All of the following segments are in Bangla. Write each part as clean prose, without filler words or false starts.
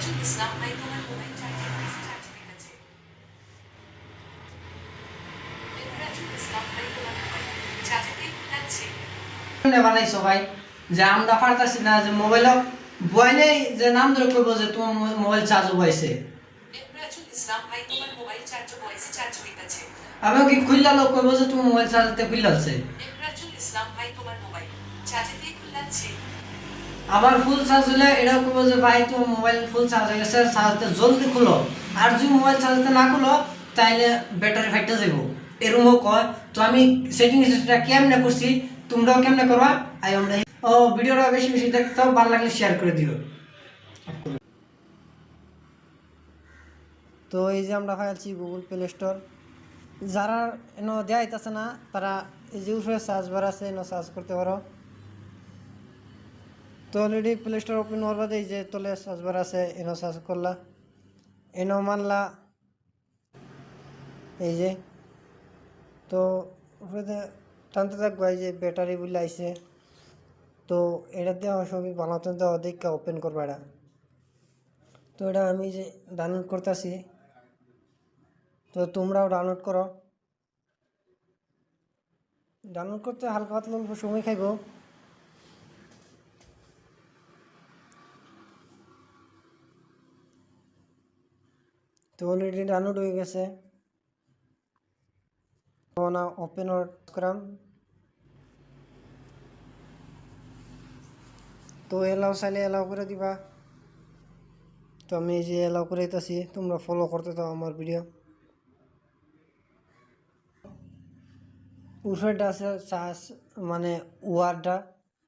নেবরাজুল ইসলাম ভাই তোমার মোবাইল চার্জে আছে। নেবরাজুল ইসলাম ভাই তোমার মোবাইল চার্জে আছে। বানাইছো ভাই যে আমরা পারতাছি না যে মোবাইল বইলে যে নাম ধরে কইবো যে তোমার মোবাইল চার্জ হইছে। নেবরাজুল ইসলাম ভাই তোমার মোবাইল চার্জ হইতাছে। আমি কি খুললা লোক কইবো যে তোমার মোবাইল চার্জতে খুললাছে। নেবরাজুল ইসলাম ভাই তোমার মোবাইল চার্জে খুললাছে। আবার ফুল চার্জ হলে এটাও কইবো যে ভাই তোমার মোবাইল ফুল চার্জ হয়ে গেছে, চার্জতে জলদি খুলো। আর যদি মোবাইল চার্জতে না খুলো তাইলে ব্যাটারি ফাইটে যাইব, এরকমও কয়। তো আমি সেটিংসটা কেমনে করছি তোমরাও কেমনে করবা আই আমরা। ও ভিডিওটা বেশি বেশি দেখতে ভালো লাগলে শেয়ার করে দিও। তো এই যে আমরা ফাইলছি গুগল প্লে স্টোর। যারা এন দেওয়া হইতেছে না তারা এই যে উপরে সার্চ বার আছে এন সার্চ করতে পারো। তো অলরেডি প্লে স্টোর ওপেন হওয়ার বাদে এই যে তলে সার্চ বার আছে এন সার্চ করলা, এন মানলা এই যে। তো উপরে টানতে থাকবো এই যে ব্যাটারি বলে আইছে। তো এটা দেওয়া সবই বানাতে দেওয়া দেখে ওপেন করবো এটা। তো এটা আমি যে ডাউনলোড করতেছি, তো তোমরাও ডাউনলোড করো। ডাউনলোড করতে হালকা পাতলা অল্প সময় খাইব। তো অলরেডি ডাউনলোড হয়ে গেছে। না ওপেন করাম। তো এলাও চাইলে এলাও করে দিবা। তো আমি এই যে এলাও করে দিতেছি, তোমরা ফলো করতে দাও আমার ভিডিও। উপরেটা আছে সার্চ মানে ওয়ার্ডটা,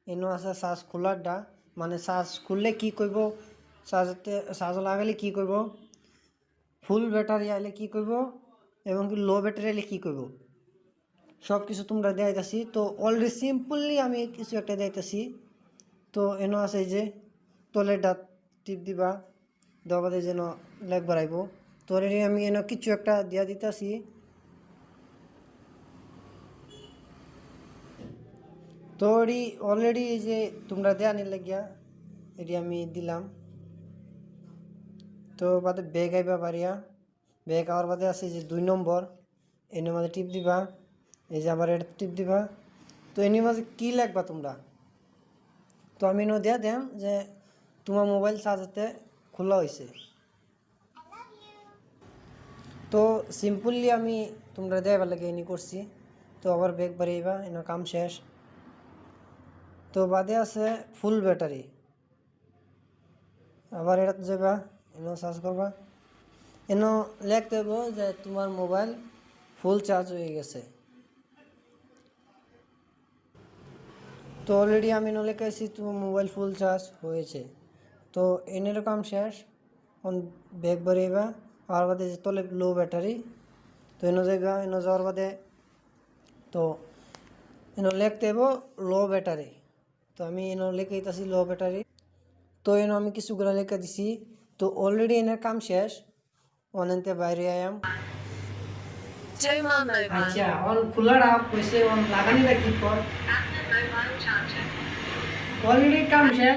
এনো আছে সার্চ খোলারটা মানে সার্চ খুললে কি করব, চার্জ লাগালে কি করব, ফুল ব্যাটারি আইলে কি করব এবং কি লো ব্যাটারি আইলে কি করব, সব কিছু তোমরা দেখাইতেছি। তো অলরেডি সিম্পলি আমি কিছু একটা দেখাইতেছি। তো এনো আছে এই যে তলেরটা টিপ দিবা, দেওয়া বাদে যেন লেগ বাড়াইব। তো অলরেডি আমি এনো কিছু একটা দিয়া দিতেছি। তো অলরেডি এই যে তোমরা দেয়া নিলে গিয়া এটি আমি দিলাম। তো বাদে ব্যাগ আইবা পারিয়া, ব্যাগ আওয়ার বাদে আছে যে 2 নম্বর, এর মাঝে টিপ দিবা। এই যে আবার এটা টিপ দিবা। তো এর মাঝে কি লাগবা তোমরা, তো আমি এনে দেয়া দেম যে তোমার মোবাইল চার্জতে খোলা হয়েছে। তো সিম্পলি আমি তোমরা দেওয়ার লাগে এনে করছি। তো আবার ব্যাগ বাড়িয়েবা, এনে কাম শেষ। তো বাদে আছে ফুল ব্যাটারি, আবার এটা যাবা এনে সার্চ করবা, এনে লিখতে হবে যে তোমার মোবাইল ফুল চার্জ হয়ে গেছে। তো অলরেডি আমি এনে লিখেছি তোমার মোবাইল ফুল চার্জ হয়েছে। তো এনের কাম শেষ। ব্যাগ বাড়িয়েবা, আর বাদে যে তলে লো ব্যাটারি। তো এনে যাইবা, এনে যাওয়ার বাদে তো এনে লিখতে হবে লো ব্যাটারি। তো আমি এনে লিখে দিতেছি লো ব্যাটারি। তো এনে আমি কিছুগুলো লিখে দিছি। তো অলরেডি এনের কাম শেষ। অনেকতে বাইরে আয়াম। আচ্ছা অন খোলাটা কইছে অন লাগানিটা কি কর, অলরেডি কাম শেষ।